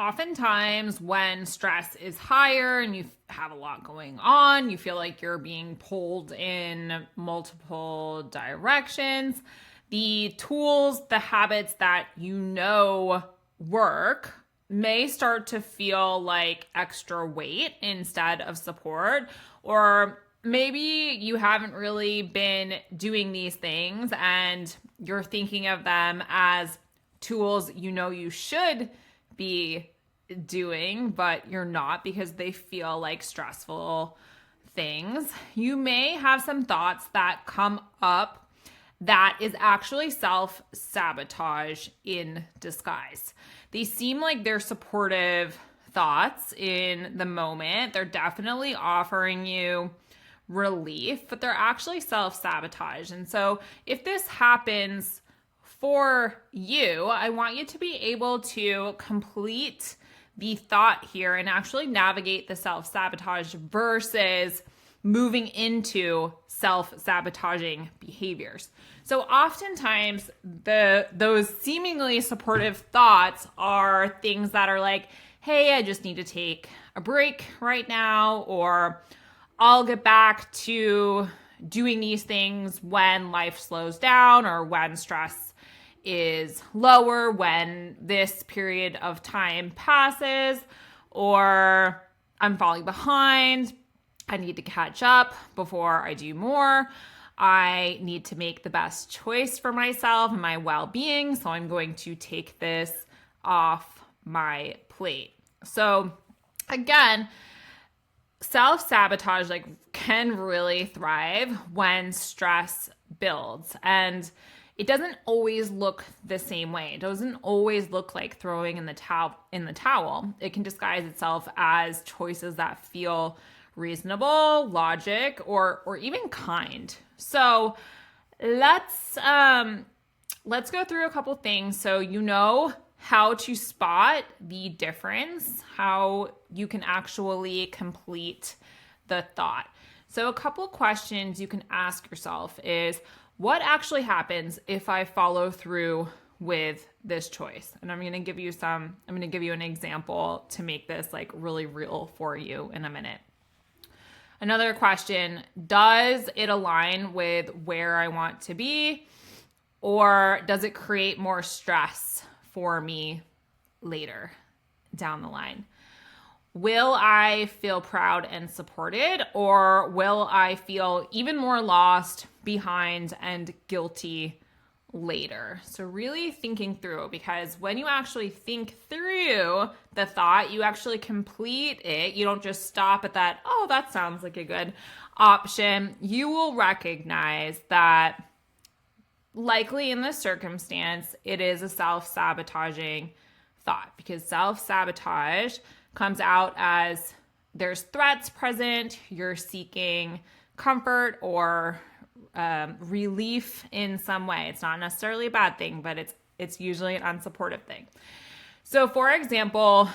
oftentimes when stress is higher and you have a lot going on, you feel like you're being pulled in multiple directions. The tools, the habits that you know work may start to feel like extra weight instead of support, or maybe you haven't really been doing these things and you're thinking of them as tools you know you should be doing, but you're not because they feel like stressful things. You may have some thoughts that come up that is actually self-sabotage in disguise. They seem like they're supportive thoughts in the moment. They're definitely offering you relief, but they're actually self-sabotage. And so if this happens for you, I want you to be able to complete the thought here and actually navigate the self-sabotage versus moving into self-sabotaging behaviors. So oftentimes those seemingly supportive thoughts are things that are like, hey, I just need to take a break right now, or I'll get back to doing these things when life slows down or when stress is lower, when this period of time passes, or I'm falling behind. I need to catch up before I do more. I need to make the best choice for myself and my well-being, so I'm going to take this off my plate. So again, self-sabotage can really thrive when stress builds, and it doesn't always look the same way. It doesn't always look like throwing in the towel. It can disguise itself as choices that feel reasonable, logic, or even kind. So let's go through a couple things so you know how to spot the difference, how you can actually complete the thought. So a couple questions you can ask yourself is, what actually happens if I follow through with this choice? And I'm going to give you an example to make this really real for you in a minute. Another question, does it align with where I want to be, or does it create more stress for me later down the line? Will I feel proud and supported, or will I feel even more lost, behind, and guilty later? So really thinking through, because when you actually think through the thought, you actually complete it. You don't just stop at that, oh, that sounds like a good option. You will recognize that likely in this circumstance, it is a self-sabotaging thought, because self-sabotage comes out as there's threats present, you're seeking comfort or relief in some way. It's not necessarily a bad thing, but it's usually an unsupportive thing. So for example,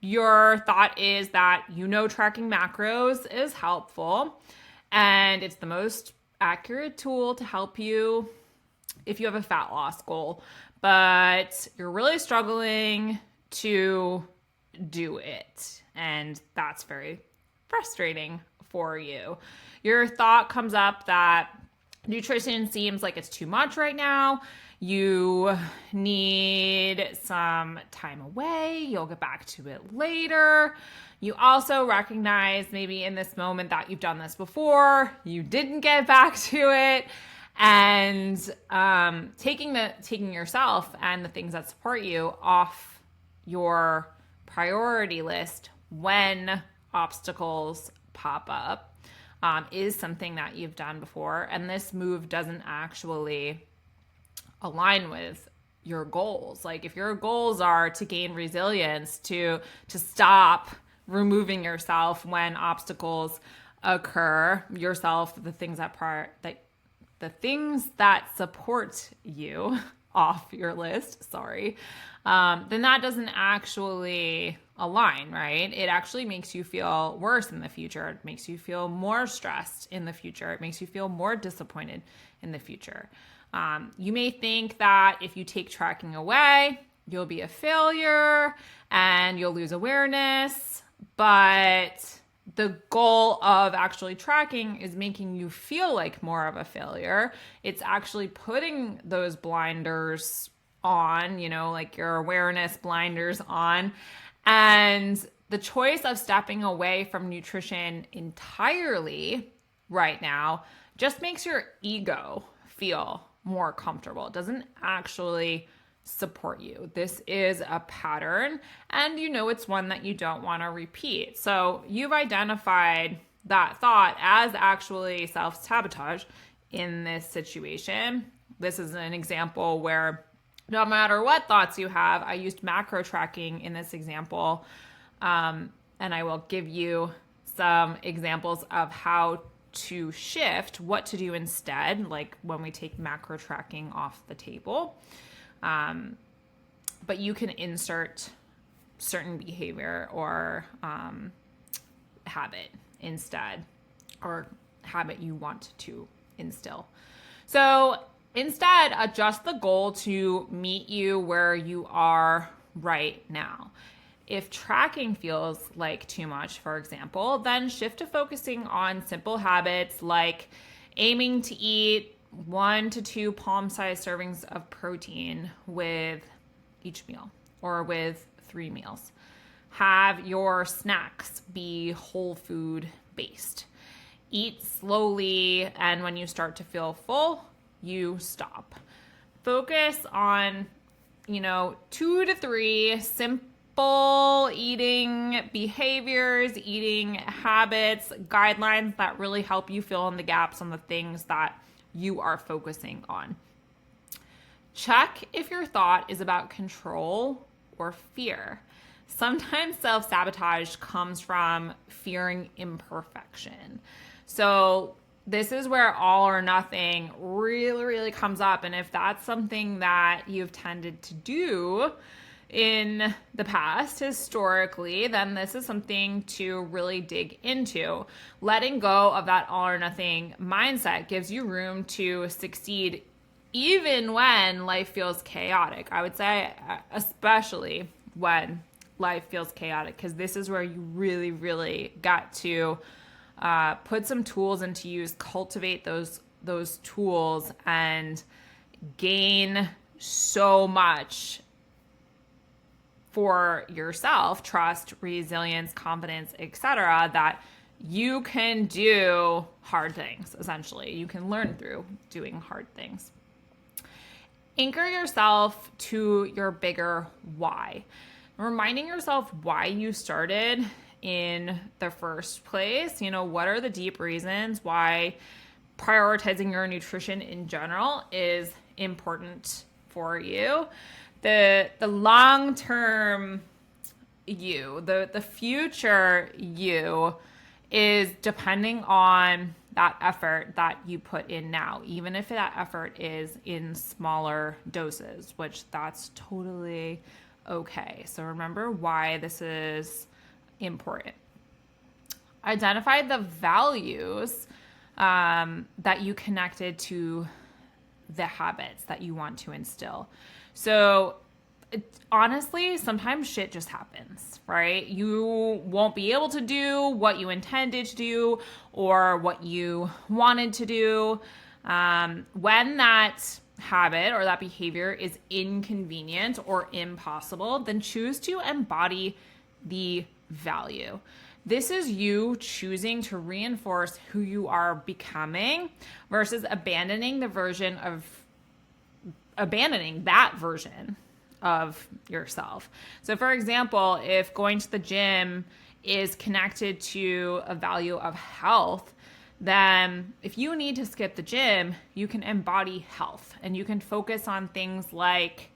your thought is that tracking macros is helpful and it's the most accurate tool to help you if you have a fat loss goal, but you're really struggling to do it, and that's very frustrating for you. Your thought comes up that nutrition seems like it's too much right now. You need some time away. You'll get back to it later. You also recognize maybe in this moment that you've done this before. You didn't get back to it. And taking yourself and the things that support you off your priority list when obstacles pop up is something that you've done before. And this move doesn't actually align with your goals. Like if your goals are to gain resilience, to stop removing yourself when obstacles occur, the things that support you off your list, then that doesn't actually align, right? It actually makes you feel worse in the future. It makes you feel more stressed in the future. It makes you feel more disappointed in the future. You may think that if you take tracking away, you'll be a failure and you'll lose awareness. But the goal of actually tracking is making you feel like more of a failure. It's actually putting those blinders on, like your awareness blinders on. And the choice of stepping away from nutrition entirely right now just makes your ego feel more comfortable. It doesn't actually support you. This is a pattern, and it's one that you don't want to repeat. So you've identified that thought as actually self-sabotage in this situation. This is an example where no matter what thoughts you have, I used macro tracking in this example, and I will give you some examples of how to shift, what to do instead, like when we take macro tracking off the table. But you can insert certain behavior or habit instead, or habit you want to instill. So instead, adjust the goal to meet you where you are right now. If tracking feels like too much, for example, then shift to focusing on simple habits like aiming to eat 1 to 2 palm-sized servings of protein with each meal, or with 3 meals. Have your snacks be whole food based. Eat slowly, and when you start to feel full, you stop. Focus on, 2 to 3 simple eating behaviors, eating habits, guidelines that really help you fill in the gaps on the things that you are focusing on. Check if your thought is about control or fear. Sometimes self-sabotage comes from fearing imperfection. So this is where all or nothing really, really comes up. And if that's something that you've tended to do in the past, historically, then this is something to really dig into. Letting go of that all or nothing mindset gives you room to succeed even when life feels chaotic. I would say especially when life feels chaotic, because this is where you really, really got to put some tools into use, cultivate those tools, and gain so much for yourself, trust, resilience, confidence, etc., that you can do hard things. Essentially, you can learn through doing hard things. Anchor yourself to your bigger why. Reminding yourself why you started in the first place. What are the deep reasons why prioritizing your nutrition in general is important for you. The long-term you, the future you is depending on that effort that you put in now, even if that effort is in smaller doses, which that's totally okay. So remember why this is important. Identify the values that you connected to the habits that you want to instill. So honestly, sometimes shit just happens, right? You won't be able to do what you intended to do or what you wanted to do. When that habit or that behavior is inconvenient or impossible, then choose to embody the value. This is you choosing to reinforce who you are becoming versus abandoning that version of yourself. So for example, if going to the gym is connected to a value of health, then if you need to skip the gym, you can embody health and you can focus on things like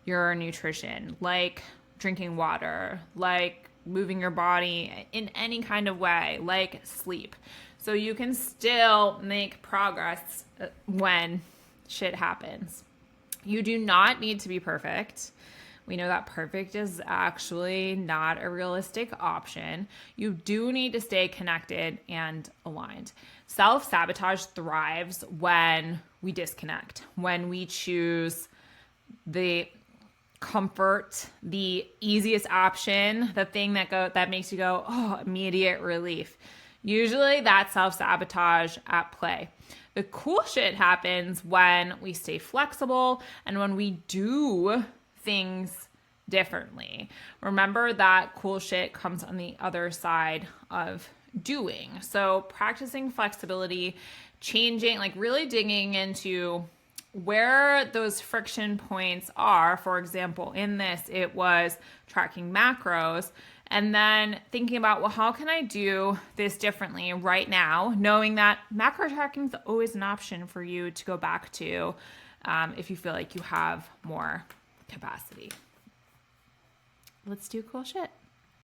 your nutrition, like drinking water, like moving your body in any kind of way, like sleep. So you can still make progress when shit happens. You do not need to be perfect. We know that perfect is actually not a realistic option. You do need to stay connected and aligned. Self-sabotage thrives when we disconnect, when we choose the comfort, the easiest option, the thing that makes you go, oh, immediate relief. Usually that's self-sabotage at play. The cool shit happens when we stay flexible and when we do things differently. Remember that cool shit comes on the other side of doing. So practicing flexibility, changing, like really digging into where those friction points are. For example, in this, it was tracking macros. And then thinking about, well, how can I do this differently right now? Knowing that macro tracking is always an option for you to go back to if you feel like you have more capacity. Let's do cool shit.